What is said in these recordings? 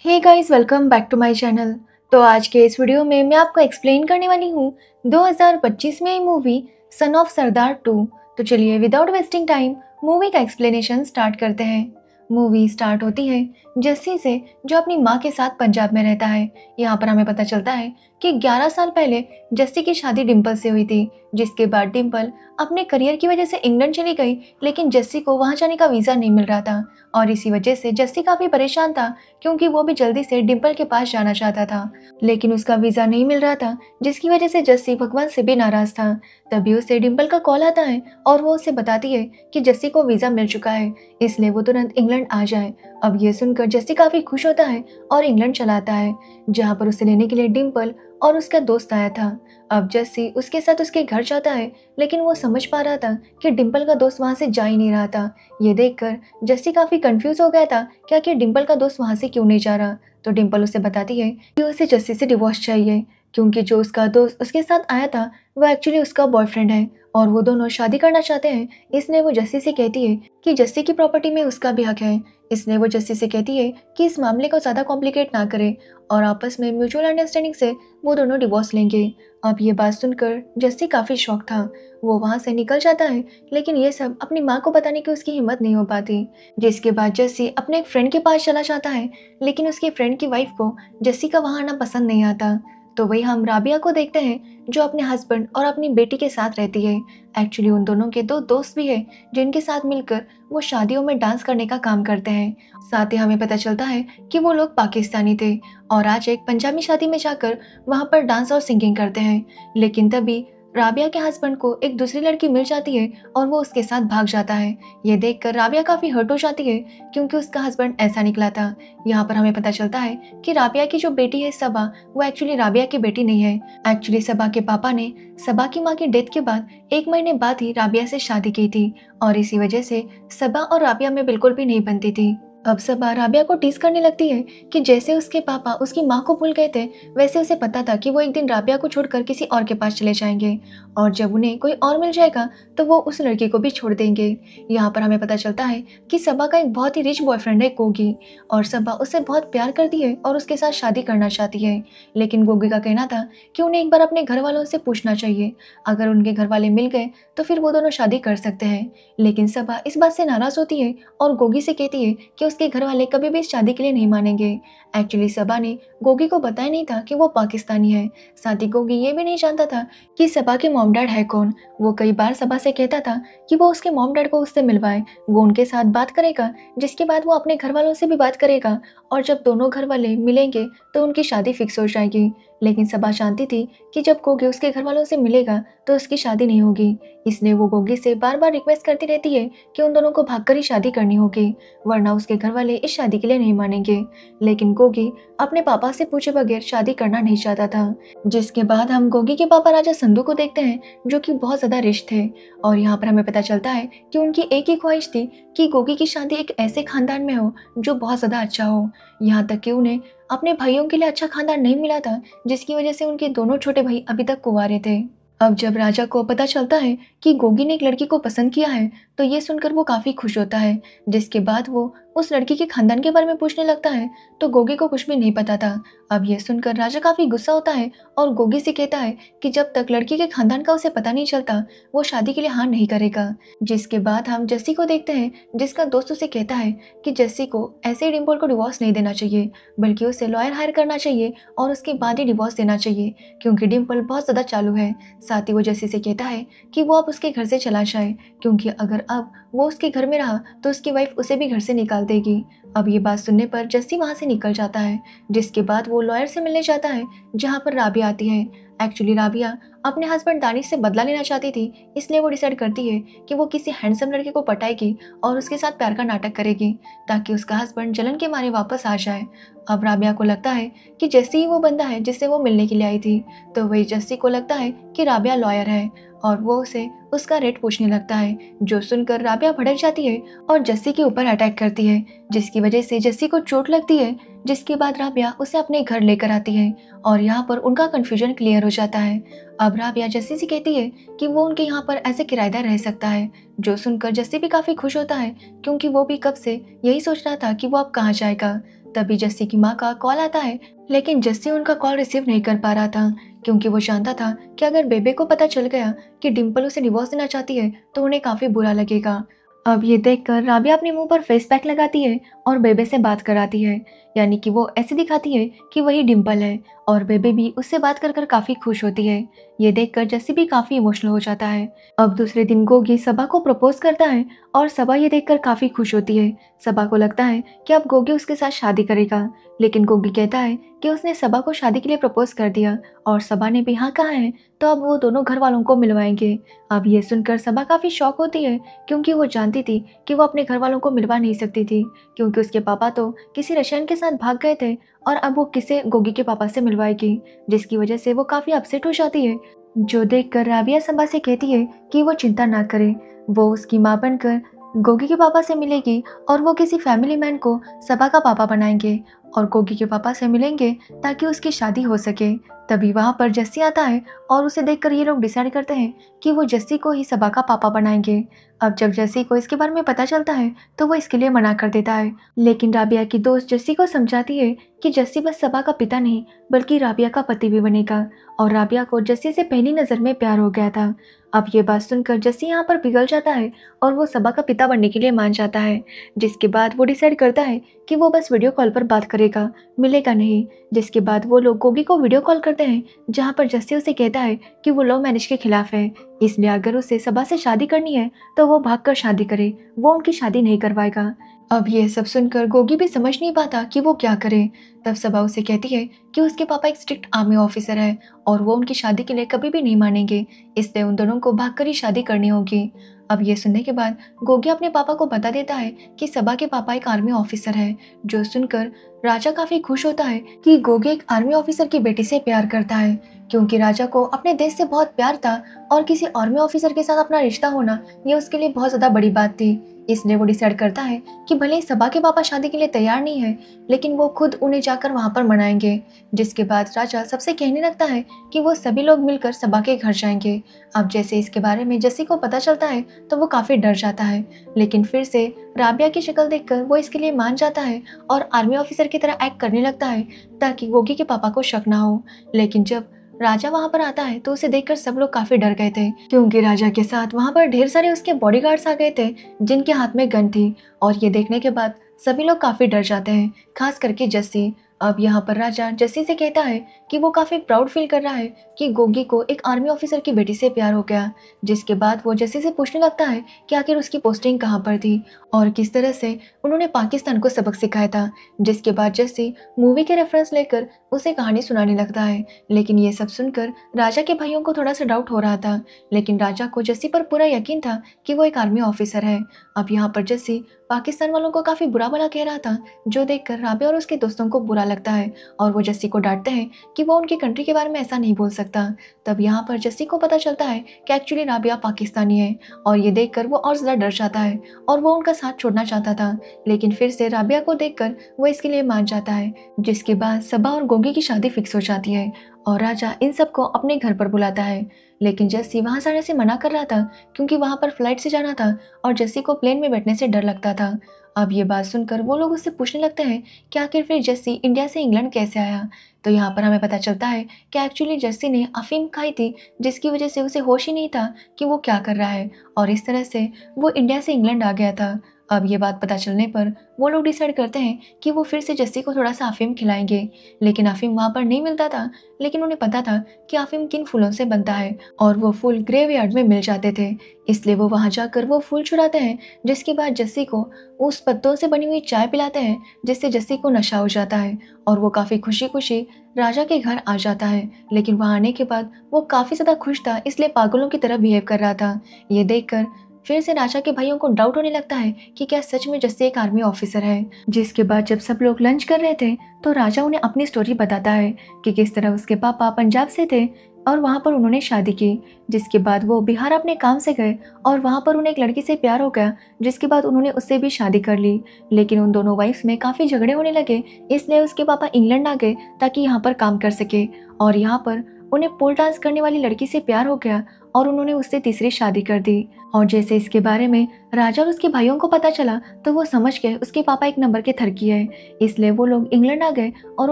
Hey guys, welcome back to my channel. तो आज के इस वीडियो में मैं आपको एक्सप्लेन करने वाली हूँ 2025 में आई मूवी सन ऑफ सरदार 2। तो चलिए विदाउट वेस्टिंग टाइम मूवी का एक्सप्लेनेशन स्टार्ट करते हैं। मूवी स्टार्ट होती है जस्सी से, जो अपनी माँ के साथ पंजाब में रहता है। यहाँ पर हमें पता चलता है कि 11 साल पहले जस्सी की शादी डिम्पल से हुई थी, जिसके बाद डिम्पल अपने करियर की वजह से इंग्लैंड चली गई, लेकिन जस्सी को वहाँ जाने का वीज़ा नहीं मिल रहा था और इसी वजह से जस्सी काफ़ी परेशान था, क्योंकि वो भी जल्दी से डिम्पल के पास जाना चाहता था, लेकिन उसका वीज़ा नहीं मिल रहा था, जिसकी वजह से जस्सी भगवान से भी नाराज़ था। तभी उसे डिम्पल का कॉल आता है और वो उसे बताती है कि जस्सी को वीज़ा मिल चुका है, इसलिए वो तुरंत इंग्लैंड आ जाए। अब ये सुनकर जस्सी काफ़ी खुश होता है और इंग्लैंड चला आता है, जहाँ पर उसे लेने के लिए डिम्पल और उसका दोस्त आया था। अब जस्सी उसके साथ उसके घर जाता है, लेकिन वो समझ पा रहा था कि डिम्पल का दोस्त वहाँ से जा ही नहीं रहा था। ये देखकर जस्सी काफ़ी कंफ्यूज हो गया था कि आखिर डिम्पल का दोस्त वहाँ से क्यों नहीं जा रहा। तो डिम्पल उसे बताती है कि उसे जस्सी से डिवोर्स चाहिए, क्योंकि जो उसका दोस्त उसके साथ आया था वो एक्चुअली उसका बॉयफ्रेंड है और वो दोनों शादी करना चाहते हैं। इसलिए वो जस्सी से कहती है कि जस्सी की प्रॉपर्टी में उसका भी हक है। इसलिए वो जस्सी से कहती है कि इस मामले को ज़्यादा कॉम्प्लिकेट ना करे और आपस में म्यूचुअल अंडरस्टैंडिंग से वो दोनों डिवोर्स लेंगे। अब ये बात सुनकर जस्सी काफ़ी शॉक था। वो वहाँ से निकल जाता है, लेकिन ये सब अपनी माँ को बताने की उसकी हिम्मत नहीं हो पाती। जिसके बाद जस्सी अपने एक फ्रेंड के पास चला जाता है, लेकिन उसके फ्रेंड की वाइफ को जस्सी का वहाँ आना पसंद नहीं आता। तो वही हम राबिया को देखते हैं, जो अपने हस्बैंड और अपनी बेटी के साथ रहती है। एक्चुअली उन दोनों के दो दोस्त भी हैं, जिनके साथ मिलकर वो शादियों में डांस करने का काम करते हैं। साथ ही हमें पता चलता है कि वो लोग पाकिस्तानी थे और आज एक पंजाबी शादी में जाकर वहाँ पर डांस और सिंगिंग करते हैं। लेकिन तभी राबिया के हस्बैंड को एक दूसरी लड़की मिल जाती है और वो उसके साथ भाग जाता है। ये देखकर राबिया काफ़ी हर्ट हो जाती है, क्योंकि उसका हस्बैंड ऐसा निकला था। यहाँ पर हमें पता चलता है कि राबिया की जो बेटी है सबा, वो एक्चुअली राबिया की बेटी नहीं है। एक्चुअली सबा के पापा ने सबा की माँ की डेथ के बाद 1 महीने बाद ही राबिया से शादी की थी और इसी वजह से सबा और राबिया में बिल्कुल भी नहीं बनती थी। अब सबा राबिया को टीज करने लगती है कि जैसे उसके पापा उसकी माँ को भूल गए थे, वैसे उसे पता था कि वो एक दिन राबिया को छोड़कर किसी और के पास चले जाएंगे और जब उन्हें कोई और मिल जाएगा तो वो उस लड़की को भी छोड़ देंगे। यहाँ पर हमें पता चलता है कि सबा का एक बहुत ही रिच बॉयफ्रेंड है गोगी, और सबा उससे बहुत प्यार करती है और उसके साथ शादी करना चाहती है। लेकिन गोगी का कहना था कि उन्हें एक बार अपने घर वालों से पूछना चाहिए, अगर उनके घर वाले मिल गए तो फिर वो दोनों शादी कर सकते हैं। लेकिन सबा इस बात से नाराज़ होती है और गोगी से कहती है कि उसके घर वाले कभी भी इस शादी के लिए नहीं मानेंगे। एक्चुअली सबा ने गोगी को बताया नहीं था कि वो पाकिस्तानी है। साथ ही गोगी ये भी नहीं जानता था कि सबा के मॉम डैड है कौन। वो कई बार सबा से कहता था कि वो उसके मॉम डैड को उससे मिलवाए, वो उनके साथ बात करेगा, जिसके बाद वो अपने घर वालों से भी बात करेगा और जब दोनों घर वाले मिलेंगे तो उनकी शादी फिक्स हो जाएगी। लेकिन सबा जानती थी कि जब गोगी उसके घर वालों से मिलेगा तो उसकी शादी नहीं होगी, इसलिए वो गोगी से बार बार रिक्वेस्ट करती रहती है कि उन दोनों को भागकर ही शादी करनी होगी, वरना उसके घर वाले इस शादी के लिए नहीं मानेंगे। लेकिन गोगी अपने पापा से पूछे बगैर शादी करना नहीं चाहता था। जिसके बाद हम गोगी के पापा राजा संधू को देखते हैं, जो कि बहुत ज़्यादा रिच थे और यहाँ पर हमें पता चलता है कि उनकी एक ही ख्वाहिश थी कि गोगी की शादी एक ऐसे खानदान में हो जो बहुत ज़्यादा अच्छा हो। यहाँ तक कि उन्हें अपने भाइयों के लिए अच्छा खानदान नहीं मिला था, जिसकी वजह से उनके दोनों छोटे भाई अभी तक कुंवारे थे। अब जब राजा को पता चलता है कि गोगी ने एक लड़की को पसंद किया है, तो ये सुनकर वो काफ़ी खुश होता है। जिसके बाद वो उस लड़की के खानदान के बारे में पूछने लगता है, तो गोगी को कुछ भी नहीं पता था। अब ये सुनकर राजा काफ़ी गुस्सा होता है और गोगी से कहता है कि जब तक लड़की के खानदान का उसे पता नहीं चलता, वो शादी के लिए हाँ नहीं करेगा। जिसके बाद हम जस्सी को देखते हैं, जिसका दोस्त उसे कहता है कि जस्सी को ऐसे ही डिम्पल को डिवोर्स नहीं देना चाहिए, बल्कि उसे लॉयर हायर करना चाहिए और उसके बाद ही डिवोर्स देना चाहिए, क्योंकि डिम्पल बहुत ज़्यादा चालू है। साथ ही वो जस्सी से कहता है कि वो अब उसके घर से चला जाए, क्योंकि अगर अब वो उसके घर में रहा तो उसकी वाइफ उसे भी घर से निकाल देगी। अब ये बात सुनने पर जस्सी वहाँ से निकल जाता है। जिसके बाद वो लॉयर से मिलने जाता है, जहाँ पर राबिया आती है। एक्चुअली राबिया अपने हस्बैंड दानिश से बदला लेना चाहती थी, इसलिए वो डिसाइड करती है कि वो किसी हैंडसम लड़के को पटाएगी और उसके साथ प्यार का नाटक करेगी, ताकि उसका हस्बैंड जलन के मारे वापस आ जाए। अब राबिया को लगता है कि जस्सी ही वो बंदा है जिससे वो मिलने के लिए आई थी, तो वही जस्सी को लगता है कि राबिया लॉयर है और वो उसे उसका रेट पूछने लगता है, जो सुनकर राबिया भड़क जाती है और जस्सी के ऊपर अटैक करती है, जिसकी वजह से जस्सी को चोट लगती है। जिसके बाद राबिया उसे अपने घर लेकर आती है और यहाँ पर उनका कन्फ्यूजन क्लियर हो जाता है। अब राबिया जस्सी से कहती है कि वो उनके यहाँ पर ऐसे किराएदार रह सकता है, जो सुनकर जस्सी भी काफ़ी खुश होता है, क्योंकि वो भी कब से यही सोच रहा था कि वो अब कहाँ जाएगा। तभी जस्सी की माँ का कॉल आता है, लेकिन जस्सी उनका कॉल रिसीव नहीं कर पा रहा था क्योंकि वो जानता था कि अगर बेबे को पता चल गया कि डिम्पल उसे डिवोर्स देना चाहती है तो उन्हें काफी बुरा लगेगा। अब ये देखकर राबिया अपने मुंह पर फेस पैक लगाती है और बेबे से बात कराती है, यानी कि वो ऐसे दिखाती है कि वही डिम्पल है और बेबे भी उससे बात कर कर काफी खुश होती है। ये देखकर जस्सी भी काफी इमोशनल हो जाता है। अब दूसरे दिन गोगी सबा को प्रपोज करता है और सबा ये देखकर काफी खुश होती है। सबा को लगता है कि अब गोगी उसके साथ शादी करेगा, लेकिन गोगी कहता है कि उसने सबा को शादी के लिए प्रपोज कर दिया और सबा ने भी हाँ कहा है, तो अब वो दोनों घर वालों को मिलवाएंगे। अब ये सुनकर सबा काफी शॉक होती है क्योंकि वो जानती थी कि वो अपने घर वालों को मिलवा नहीं सकती थी क्योंकि उसके पापा तो किसी रशियन के साथ भाग गए थे और अब वो किसे गोगी के पापा से मिलवाएगी, जिसकी वजह से वो काफी अपसेट हो जाती है। जो देखकर राबिया सबा से कहती है कि वो चिंता ना करे, वो उसकी माँ बनकर गोगी के पापा से मिलेगी और वो किसी फैमिली मैन को सबा का पापा बनाएंगे और गोगी के पापा से मिलेंगे ताकि उसकी शादी हो सके। तभी वहाँ पर जस्सी आता है और उसे देखकर ये लोग डिसाइड करते हैं कि वो जस्सी को ही सबा का पापा बनाएंगे। अब जब जस्सी को इसके बारे में पता चलता है तो वो इसके लिए मना कर देता है, लेकिन राबिया की दोस्त जस्सी को समझाती है कि जस्सी बस सबा का पिता नहीं बल्कि राबिया का पति भी बनेगा और राबिया को जस्सी से पहली नज़र में प्यार हो गया था। अब ये बात सुनकर जस्सी यहाँ पर पिघल जाता है और वो सबा का पिता बनने के लिए मान जाता है, जिसके बाद वो डिसाइड करता है कि वो बस वीडियो कॉल पर बात करेगा, मिलेगा नहीं। जिसके बाद वो लोग गोगी को वीडियो कॉल करते हैं जहाँ पर जस्सी उसे कहता है कि वो लव मैरिज के खिलाफ है, इसलिए अगर उसे सबा से शादी करनी है तो वो भागकर शादी करे, वो उनकी शादी नहीं करवाएगा। अब ये सब सुनकर गोगी भी समझ नहीं पाता कि वो क्या करे। तब सबा उसे कहती है कि उसके पापा एक स्ट्रिक्ट आर्मी ऑफिसर है और वो उनकी शादी के लिए कभी भी नहीं मानेंगे, इसलिए उन दोनों को भागकर ही शादी करनी होगी। अब ये सुनने के बाद गोगी अपने पापा को बता देता है कि सबा के पापा एक आर्मी ऑफिसर है। जो सुनकर राजा काफी खुश होता है कि गोगी एक आर्मी ऑफिसर की बेटी से प्यार करता है, क्योंकि राजा को अपने देश से बहुत प्यार था और किसी आर्मी ऑफिसर के साथ अपना रिश्ता होना ये उसके लिए बहुत ज्यादा बड़ी बात थी। इसलिए वो डिसाइड करता है कि भले ही सबा के पापा शादी के लिए तैयार नहीं है, लेकिन वो खुद उन्हें जाकर वहां पर मनाएंगे। जिसके बाद राजा सबसे कहने लगता है कि वो सभी लोग मिलकर सबा के घर जाएंगे। अब जैसे इसके बारे में जस्सी को पता चलता है तो वो काफी डर जाता है, लेकिन फिर से राबिया की शक्ल देखकर वो इसके लिए मान जाता है और आर्मी ऑफिसर की तरह एक्ट करने लगता है ताकि गोगी के पापा को शक ना हो। लेकिन जब राजा वहां पर आता है तो उसे देखकर सब लोग काफी डर गए थे, क्योंकि राजा के साथ वहां पर ढेर सारे उसके बॉडीगार्ड्स आ गए थे जिनके हाथ में गन थी। और ये देखने के बाद सभी लोग काफी डर जाते हैं, खास करके जस्सी। अब यहाँ पर राजा जस्सी से कहता है कि वो काफी प्राउड फील कर रहा है कि गोगी को एक आर्मी ऑफिसर की बेटी से प्यार हो गया। जिसके बाद वो जस्सी से पूछने लगता है कि आखिर उसकी पोस्टिंग कहाँ पर थी और किस तरह से उन्होंने पाकिस्तान को सबक सिखाया था। जिसके बाद जस्सी मूवी के रेफरेंस लेकर उसे कहानी सुनाने लगता है, लेकिन ये सब सुनकर राजा के भाइयों को थोड़ा सा डाउट हो रहा था, लेकिन राजा को जस्सी पर पूरा यकीन था कि वो एक आर्मी ऑफिसर है। अब यहाँ पर जस्सी पाकिस्तान वालों को काफी बुरा भला कह रहा था, जो देखकर राबिया और उसके दोस्तों को बुरा लगता है और वो जस्सी को डांटते हैं कि वो उनकी कंट्री के बारे में ऐसा नहीं बोल सकता। तब यहाँ पर जस्सी को पता चलता है कि एक्चुअली राबिया पाकिस्तानी है और ये देखकर वो और ज्यादा डर जाता है और वो उनका साथ छोड़ना चाहता था, लेकिन फिर से राबिया को देखकर वो इसके लिए मान जाता है। जिसके बाद सबा और गोगी की शादी फिक्स हो जाती है और राजा इन सबको अपने घर पर बुलाता है, लेकिन जस्सी वहां जाने से मना कर रहा था क्योंकि वहां पर फ्लाइट से जाना था और जस्सी को प्लेन में बैठने से डर लगता था। अब ये बात सुनकर वो लोग उससे पूछने लगते हैं कि आखिर फिर जस्सी इंडिया से इंग्लैंड कैसे आया। तो यहाँ पर हमें पता चलता है कि एक्चुअली जस्सी ने अफीम खाई थी, जिसकी वजह से उसे होश ही नहीं था कि वो क्या कर रहा है और इस तरह से वो इंडिया से इंग्लैंड आ गया था। अब ये बात पता चलने पर वो लोग डिसाइड करते हैं कि वो फिर से जस्सी को थोड़ा सा अफीम खिलाएंगे, लेकिन अफीम वहाँ पर नहीं मिलता था। लेकिन उन्हें पता था कि अफीम किन फूलों से बनता है और वो फूल ग्रेवयार्ड में मिल जाते थे, इसलिए वो वहाँ जाकर वो फूल चुराते हैं। जिसके बाद जस्सी को उस पत्तों से बनी हुई चाय पिलाते हैं, जिससे जस्सी को नशा हो जाता है और वो काफ़ी खुशी खुशी राजा के घर आ जाता है। लेकिन वहाँ आने के बाद वो काफ़ी ज़्यादा खुश था, इसलिए पागलों की तरह बिहेव कर रहा था। ये देखकर फिर से राजा के भाइयों को डाउट होने लगता है कि क्या सच में जस्सी एक आर्मी ऑफिसर है। जिसके बाद जब सब लोग लंच कर रहे थे तो राजा उन्हें अपनी स्टोरी बताता है कि किस तरह उसके पापा पंजाब से थे और वहाँ पर उन्होंने शादी की। जिसके बाद वो बिहार अपने काम से गए और वहाँ पर उन्हें एक लड़की से प्यार हो गया, जिसके बाद उन्होंने उससे भी शादी कर ली। लेकिन उन दोनों वाइफ्स में काफ़ी झगड़े होने लगे, इसलिए उसके पापा इंग्लैंड आ गए ताकि यहाँ पर काम कर सके और यहाँ पर उन्हें पोल डांस करने वाली लड़की से प्यार हो गया और उन्होंने उससे तीसरी शादी कर दी। और जैसे इसके बारे में राजा और उसके भाइयों को पता चला तो वो समझ गए उसके पापा एक नंबर के थरकी है। इसलिए वो लोग इंग्लैंड आ गए और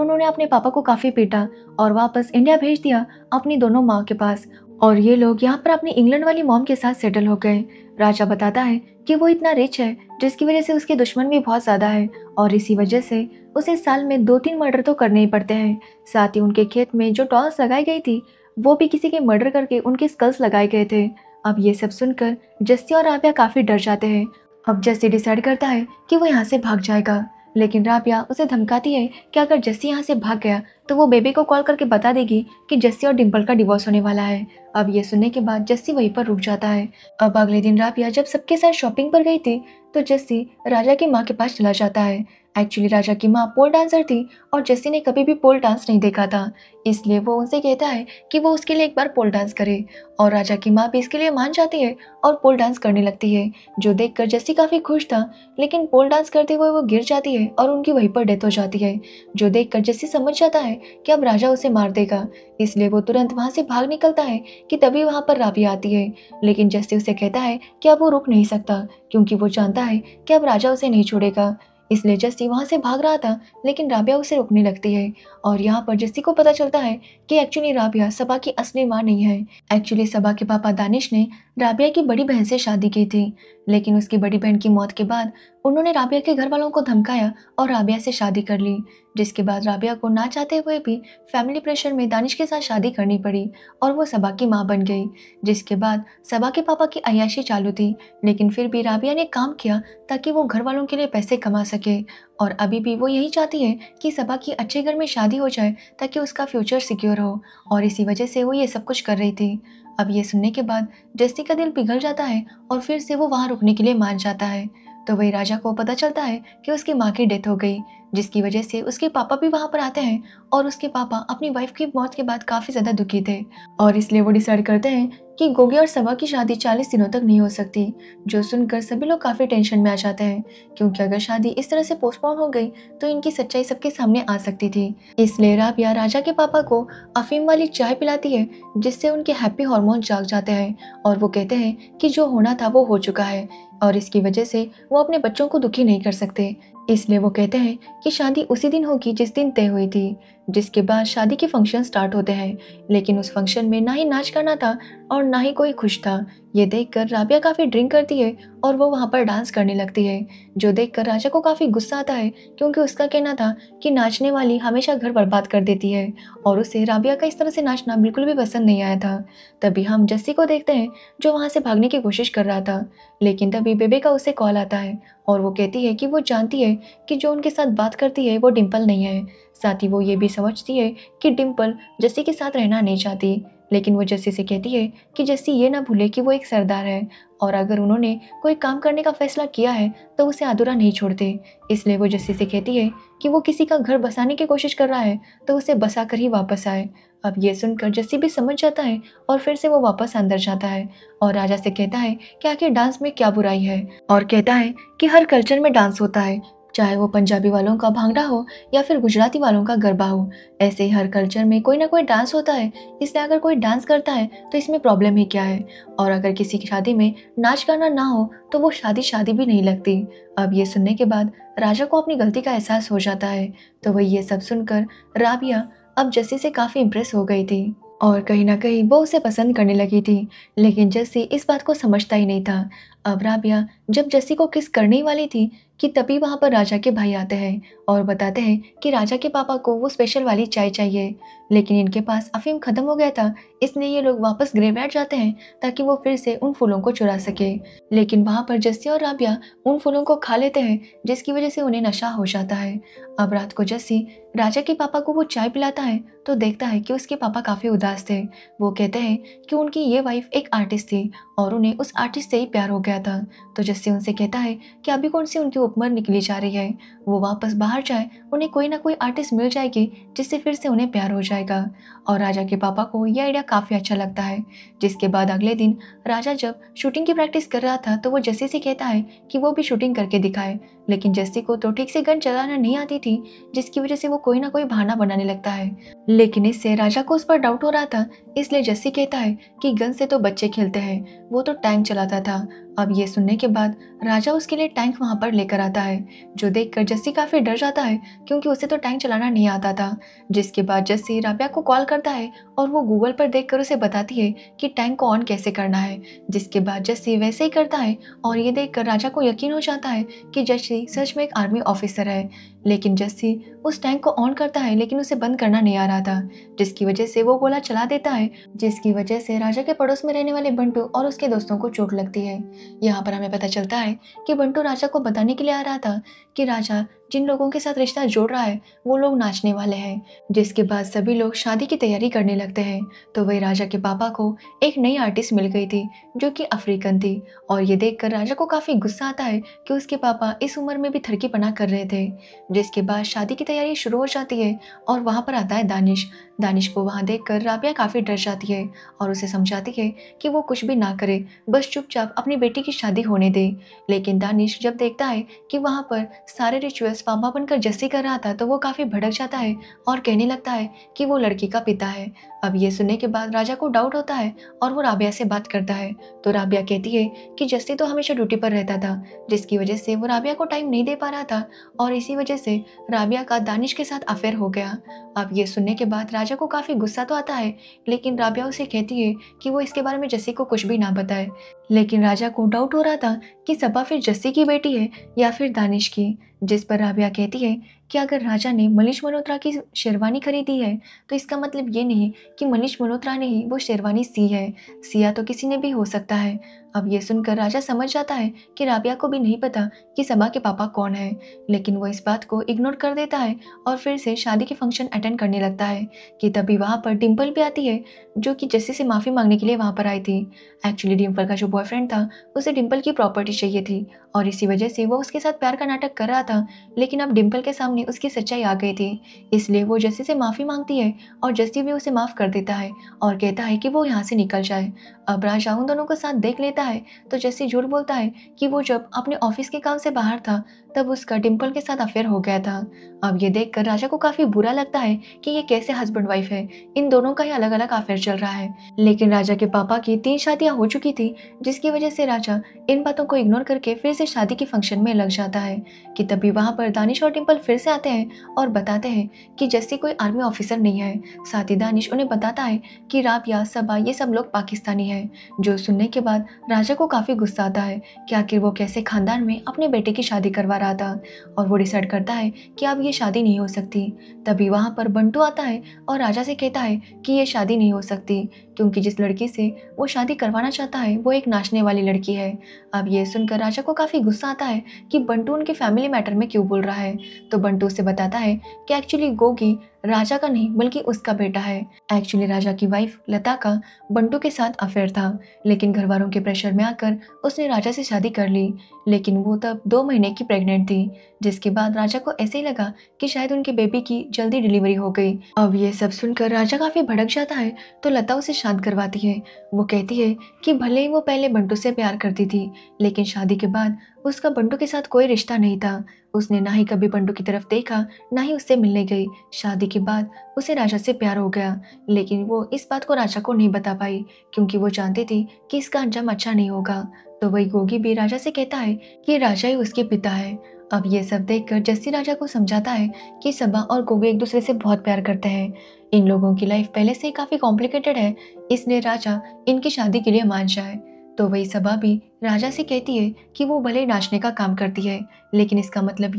उन्होंने अपने पापा को काफ़ी पीटा और वापस इंडिया भेज दिया अपनी दोनों माँ के पास। और ये लोग यहाँ पर अपनी इंग्लैंड वाली मॉम के साथ सेटल हो गए। राजा बताता है कि वो इतना रिच है जिसकी वजह से उसके दुश्मन भी बहुत ज़्यादा है और इसी वजह से उसे साल में 2-3 मर्डर तो करने ही पड़ते हैं। साथ ही उनके खेत में जो टॉर्च लगाई गई थी वो भी किसी के मर्डर करके उनके स्कल्स लगाए गए थे। अब ये सब सुनकर जस्सी और राबिया काफ़ी डर जाते हैं। अब जस्सी डिसाइड करता है कि वो यहाँ से भाग जाएगा, लेकिन राबिया उसे धमकाती है कि अगर जस्सी यहाँ से भाग गया तो वो बेबी को कॉल करके बता देगी कि जस्सी और डिम्पल का डिवोर्स होने वाला है। अब ये सुनने के बाद जस्सी वहीं पर रुक जाता है। अब अगले दिन राबिया जब सबके साथ शॉपिंग पर गई थी तो जस्सी राजा की माँ के पास चला जाता है। एक्चुअली राजा की माँ पोल डांसर थी और जस्सी ने कभी भी पोल डांस नहीं देखा था, इसलिए वो उनसे कहता है कि वो उसके लिए एक बार पोल डांस करे और राजा की माँ भी इसके लिए मान जाती है और पोल डांस करने लगती है, जो देखकर जस्सी काफ़ी खुश था। लेकिन पोल डांस करते हुए वो गिर जाती है और उनकी वहीं पर डेथ हो जाती है, जो देखकर जस्सी समझ जाता है कि अब राजा उसे मार देगा। इसलिए वो तुरंत वहाँ से भाग निकलता है कि तभी वहाँ पर राबिया आती है, लेकिन जस्सी उसे कहता है कि अब वो रुक नहीं सकता क्योंकि वो जानता है कि अब राजा उसे नहीं छोड़ेगा। इसलिए जस्सी वहाँ से भाग रहा था, लेकिन राबिया उसे रोकने लगती है और यहाँ पर जस्सी को पता चलता है कि एक्चुअली राबिया सबा की असली माँ नहीं है। एक्चुअली सबा के पापा दानिश ने राबिया की बड़ी बहन से शादी की थी, लेकिन उसकी बड़ी बहन की मौत के बाद उन्होंने राबिया के घर वालों को धमकाया और राबिया से शादी कर ली, जिसके बाद राबिया को ना चाहते हुए भी फैमिली प्रेशर में दानिश के साथ शादी करनी पड़ी और वो सबा की माँ बन गई। जिसके बाद सबा के पापा की अय्याशी चालू थी, लेकिन फिर भी राबिया ने काम किया ताकि वो घर वालों के लिए पैसे कमा सके और अभी भी वो यही चाहती है कि सबा की अच्छे घर में शादी हो जाए ताकि उसका फ्यूचर सिक्योर हो, और इसी वजह से वो ये सब कुछ कर रही थी। अब ये सुनने के बाद जस्सी का दिल पिघल जाता है और फिर से वो वहाँ रुकने के लिए मान जाता है। तो वही राजा को पता चलता है कि उसकी माँ की डेथ हो गई, जिसकी वजह से उसके पापा भी वहाँ पर आते हैं और उसके पापा अपनी वाइफ की मौत के बाद काफ़ी ज़्यादा दुखी थे और इसलिए वो डिसाइड करते हैं कि गोगी और सबा की शादी 40 दिनों तक नहीं हो सकती, जो सुनकर सभी लोग काफ़ी टेंशन में आ जाते हैं क्योंकि अगर शादी इस तरह से पोस्टपोन हो गई तो इनकी सच्चाई सबके सामने आ सकती थी। इसलिए राबिया राजा के पापा को अफीम वाली चाय पिलाती है, जिससे उनके हैप्पी हार्मोन जाग जाते हैं और वो कहते हैं कि जो होना था वो हो चुका है और इसकी वजह से वो अपने बच्चों को दुखी नहीं कर सकते। इसलिए वो कहते हैं कि शादी उसी दिन होगी जिस दिन तय हुई थी। जिसके बाद शादी के फंक्शन स्टार्ट होते हैं, लेकिन उस फंक्शन में ना ही नाच करना था और ना ही कोई खुश था। ये देखकर राबिया काफ़ी ड्रिंक करती है और वो वहाँ पर डांस करने लगती है, जो देखकर राजा को काफ़ी गुस्सा आता है क्योंकि उसका कहना था कि नाचने वाली हमेशा घर बर्बाद कर देती है और उसे राबिया का इस तरह से नाचना बिल्कुल भी पसंद नहीं आया था। तभी हम जस्सी को देखते हैं जो वहाँ से भागने की कोशिश कर रहा था, लेकिन तभी बेबे का उसे कॉल आता है और वो कहती है कि वो जानती है कि जो उनके साथ बात करती है वो डिम्पल नहीं है। साथ ही वो ये भी समझती है कि डिम्पल जस्सी के साथ रहना नहीं चाहती, लेकिन वो जस्सी से कहती है कि जस्सी ये ना भूले कि वो एक सरदार है और अगर उन्होंने कोई काम करने का फैसला किया है तो उसे अधूरा नहीं छोड़ते। इसलिए वो जस्सी से कहती है कि वो किसी का घर बसाने की कोशिश कर रहा है तो उसे बसा कर ही वापस आए। अब ये सुनकर जस्सी भी समझ जाता है और फिर से वो वापस अंदर जाता है और राजा से कहता है कि आखिर डांस में क्या बुराई है, और कहता है कि हर कल्चर में डांस होता है, चाहे वो पंजाबी वालों का भांगड़ा हो या फिर गुजराती वालों का गरबा हो। ऐसे ही हर कल्चर में कोई ना कोई डांस होता है, इसलिए अगर कोई डांस करता है तो इसमें प्रॉब्लम ही क्या है, और अगर किसी की शादी में नाच गाना ना हो तो वो शादी शादी भी नहीं लगती। अब ये सुनने के बाद राजा को अपनी गलती का एहसास हो जाता है। तो वही ये सब सुनकर राबिया अब जस्सी से काफ़ी इम्प्रेस हो गई थी और कहीं ना कहीं वो उसे पसंद करने लगी थी, लेकिन जस्सी इस बात को समझता ही नहीं था। अब राबिया जब जस्सी को किस करने ही वाली थी कि तभी वहाँ पर राजा के भाई आते हैं और बताते हैं कि राजा के पापा को वो स्पेशल वाली चाय चाहिए, लेकिन इनके पास अफीम ख़त्म हो गया था, इसलिए ये लोग वापस ग्रेवयार्ड जाते हैं ताकि वो फिर से उन फूलों को चुरा सके। लेकिन वहाँ पर जस्सी और राबिया उन फूलों को खा लेते हैं, जिसकी वजह से उन्हें नशा हो जाता है। अब रात को जस्सी राजा के पापा को वो चाय पिलाता है तो देखता है कि उसके पापा काफ़ी उदास थे। वो कहते हैं कि उनकी ये वाइफ एक आर्टिस्ट थी और उन्हें उस आर्टिस्ट से ही प्यार हो गया था। तो जस्सी उनसे कहता है कि अभी कौन सी उनकी उपमर निकली जा रही है, वो वापस बाहर जाए, उन्हें कोई ना कोई आर्टिस्ट मिल जाएगी जिससे फिर से उन्हें प्यार हो जाएगा। और राजा के पापा को यह आइडिया काफ़ी अच्छा लगता है। जिसके बाद अगले दिन राजा जब शूटिंग की प्रैक्टिस कर रहा था तो वो जस्सी से कहता है कि वो भी शूटिंग करके दिखाए, लेकिन जस्सी को तो ठीक से गन चलाना नहीं आती थी, जिसकी वजह से वो कोई ना कोई बहाना बनाने लगता है। लेकिन इससे राजा को उस पर डाउट हो रहा था, इसलिए जस्सी कहता है कि गन से तो बच्चे खेलते हैं, वो तो टैंक चलाता था। अब ये सुनने के बाद राजा उसके लिए टैंक वहां पर लेकर आता है, जो देखकर जस्सी काफी डर जाता है क्योंकि उसे तो टैंक चलाना नहीं आता था। जिसके बाद जस्सी राबिया को कॉल करता है और वो गूगल पर देखकर उसे बताती है कि टैंक को ऑन कैसे करना है। जिसके बाद जस्सी वैसे ही करता है और ये देखकर राजा को यकीन हो जाता है कि जस्सी सच में एक आर्मी ऑफिसर है। लेकिन जस्सी उस टैंक को ऑन करता है लेकिन उसे बंद करना नहीं आ रहा था, जिसकी वजह से वो गोला चला देता है, जिसकी वजह से राजा के पड़ोस में रहने वाले बंटू और उसके दोस्तों को चोट लगती है। यहाँ पर हमें पता चलता है कि बंटू राजा को बताने के लिए आ रहा था कि राजा जिन लोगों के साथ रिश्ता जोड़ रहा है वो लोग नाचने वाले हैं। जिसके बाद सभी लोग शादी की तैयारी करने लगते हैं। तो वही राजा के पापा को एक नई आर्टिस्ट मिल गई थी जो कि अफ्रीकन थी, और ये देखकर राजा को काफी गुस्सा आता है कि उसके पापा इस उम्र में भी थरकीपना कर रहे थे। जिसके बाद शादी की तैयारी शुरू हो जाती है और वहाँ पर आता है दानिश। दानिश को वहाँ देखकर राबिया काफी डर जाती है और उसे समझाती है कि वो कुछ भी ना करे, बस चुपचाप अपनी बेटी की शादी होने दे। लेकिन दानिश जब देखता है कि वहाँ पर सारे रिचुअल्स पापा बनकर जस्सी कर रहा था तो वो काफी भड़क जाता है और कहने लगता है कि वो लड़की का पिता है। अब ये सुनने के बाद राजा को डाउट होता है और वो राबिया से बात करता है। तो राबिया कहती है कि जस्सी तो हमेशा ड्यूटी पर रहता था, जिसकी वजह से वो राबिया को टाइम नहीं दे पा रहा था और इसी वजह से राबिया का दानिश के साथ अफेयर हो गया। अब ये सुनने के बाद राजा को काफी गुस्सा तो आता है, लेकिन राबिया उसे कहती है कि वो इसके बारे में जस्सी को कुछ भी ना बताए। लेकिन राजा को डाउट हो रहा था कि सबा फिर जस्सी की बेटी है या फिर दानिश की। जिस पर राबिया कहती है कि अगर राजा ने मनीष मल्होत्रा की शेरवानी खरीदी है तो इसका मतलब ये नहीं कि मनीष मल्होत्रा ने ही वो शेरवानी सी है, सिया तो किसी ने भी हो सकता है। अब ये सुनकर राजा समझ जाता है कि राबिया को भी नहीं पता कि सबा के पापा कौन है, लेकिन वो इस बात को इग्नोर कर देता है और फिर से शादी के फंक्शन अटेंड करने लगता है। कि तभी वहाँ पर डिम्पल भी आती है, जो कि जस्सी से माफ़ी मांगने के लिए वहाँ पर आई थी। एक्चुअली डिम्पल का जो बॉयफ्रेंड था उसे डिम्पल की प्रॉपर्टी चाहिए थी और इसी वजह से वो उसके साथ प्यार का नाटक कर रहा था, लेकिन अब डिम्पल के सामने उसकी सच्चाई आ गई थी। इसलिए वो जस्सी से माफ़ी मांगती है और जस्सी भी उसे माफ़ कर देता है और कहता है कि वो यहाँ से निकल जाए। अब राजा उन दोनों को साथ देख लेता है तो जस्सी झूठ बोलता है कि वो जब अपने ऑफिस के काम से बाहर था तब उसका डिम्पल के साथ अफेयर हो गया था। अब ये देखकर राजा को काफी बुरा लगता है कि ये कैसे हस्बैंड वाइफ है, इन दोनों का ही अलग अलग अफेयर चल रहा है। लेकिन राजा के पापा की 3 शादियां हो चुकी थी, जिसकी वजह से राजा इन बातों को इग्नोर करके फिर से शादी के फंक्शन में लग जाता है। कि तभी वहाँ पर दानिश और डिम्पल फिर से आते हैं और बताते हैं कि जस्सी कोई आर्मी ऑफिसर नहीं है। साथ ही दानिश उन्हें बताता है कि राबिया, सबा ये सब लोग पाकिस्तानी है। जो सुनने के बाद राजा को काफी गुस्सा आता है कि आखिर वो कैसे खानदान में अपने बेटे की शादी करवा रहा था, और वो डिसाइड करता है कि अब ये शादी नहीं हो सकती। तभी वहाँ पर बंटू आता है और राजा से कहता है कि ये शादी नहीं हो सकती क्योंकि जिस लड़की से वो शादी करवाना चाहता है वो एक नाचने वाली लड़की है। अब ये सुनकर राजा को काफ़ी गुस्सा आता है कि बंटू उनके फैमिली मैटर में क्यों बोल रहा है। तो बंटू उसे बताता है कि एक्चुअली गोगी राजा का नहीं बल्कि उसका बेटा है। एक्चुअली राजा की वाइफ लता का बंटू के साथ अफेयर था, लेकिन घर वालों के प्रेशर में आकर उसने राजा से शादी कर ली, लेकिन वो तब 2 महीने की प्रेग्नेंट थी। जिसके बाद राजा को ऐसे ही लगा कि शायद उनके बेबी की जल्दी डिलीवरी हो गई। अब ये सब सुनकर राजा काफ़ी भड़क जाता है तो लता उसे शांत करवाती है। वो कहती है कि भले ही वो पहले बंटू से प्यार करती थी, लेकिन शादी के बाद उसका बंटू के साथ कोई रिश्ता नहीं था। उसने ना ही कभी बंटू की तरफ देखा, ना ही उससे मिलने गई। शादी के बाद उसे राजा से प्यार हो गया, लेकिन वो इस बात को राजा को नहीं बता पाई क्योंकि वो जानती थी कि इसका अंजाम अच्छा नहीं होगा। तो वही गोगी भी राजा से कहता है कि राजा ही उसके पिता है। अब ये सब देखकर जस्सी राजा को समझाता है कि सबा और गोगी एक दूसरे से बहुत प्यार करते हैं। इन लोगों की लाइफ पहले से ही काफ़ी कॉम्प्लिकेटेड है, इसलिए राजा इनकी शादी के लिए मान जाए। तो वही सबा भी राजा से कहती है कि वो भले नाचने का काम करती है, लेकिन इसका मतलब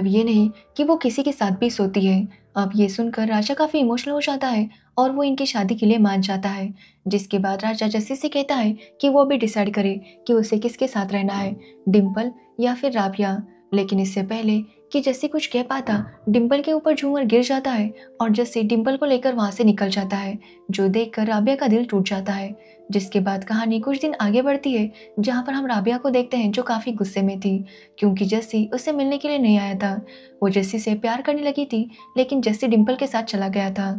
ये नहीं कि वो किसी के साथ भी सोती है। अब ये सुनकर राजा काफ़ी इमोशनल हो जाता है और वो इनकी शादी के लिए मान जाता है। जिसके बाद राजा जस्सी से कहता है कि वो भी डिसाइड करे कि उसे किसके साथ रहना है, डिम्पल या फिर राबिया। लेकिन इससे पहले कि जस्सी कुछ कह पाता, डिम्पल के ऊपर झूमर गिर जाता है और जस्सी डिम्पल को लेकर वहाँ से निकल जाता है, जो देखकर राबिया का दिल टूट जाता है। जिसके बाद कहानी कुछ दिन आगे बढ़ती है, जहाँ पर हम राबिया को देखते हैं जो काफ़ी गुस्से में थी क्योंकि जस्सी उससे मिलने के लिए नहीं आया था। वो जस्सी से प्यार करने लगी थी, लेकिन जस्सी डिम्पल के साथ चला गया था।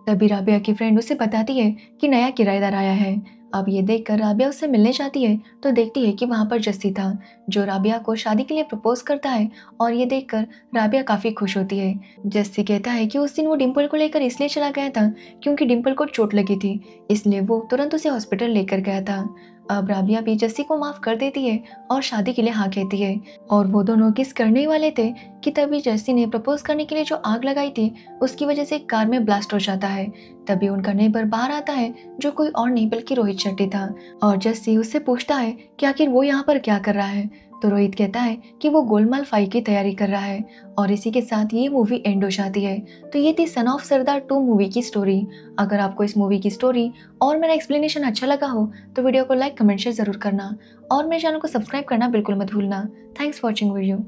तभी राबिया की फ्रेंड उसे बताती है कि नया किराएदार आया है। अब ये देखकर राबिया उससे मिलने जाती है तो देखती है कि वहाँ पर जस्सी था, जो राबिया को शादी के लिए प्रपोज करता है। और ये देखकर राबिया काफ़ी खुश होती है। जस्सी कहता है कि उस दिन वो डिम्पल को लेकर इसलिए चला गया था क्योंकि डिम्पल को चोट लगी थी, इसलिए वो तुरंत उसे हॉस्पिटल लेकर गया था। अब राबिया भी जस्सी को माफ़ कर देती है और शादी के लिए हाँ कहती है। और वो दोनों किस करने वाले थे कि तभी जस्सी ने प्रपोज करने के लिए जो आग लगाई थी उसकी वजह से कार में ब्लास्ट हो जाता है। तभी उनका नेबर बाहर आता है, जो कोई और नहीं बल्कि रोहित शेट्टी था। और जस्सी उससे पूछता है कि आखिर वो यहाँ पर क्या कर रहा है। तो रोहित कहता है कि वो गोलमाल 5 की तैयारी कर रहा है। और इसी के साथ ये मूवी एंड हो जाती है। तो ये थी सन ऑफ सरदार 2 मूवी की स्टोरी। अगर आपको इस मूवी की स्टोरी और मेरा एक्सप्लेनेशन अच्छा लगा हो तो वीडियो को लाइक कमेंट शेयर जरूर करना और मेरे चैनल को सब्सक्राइब करना बिल्कुल मत भूलना। Thanks for watching video.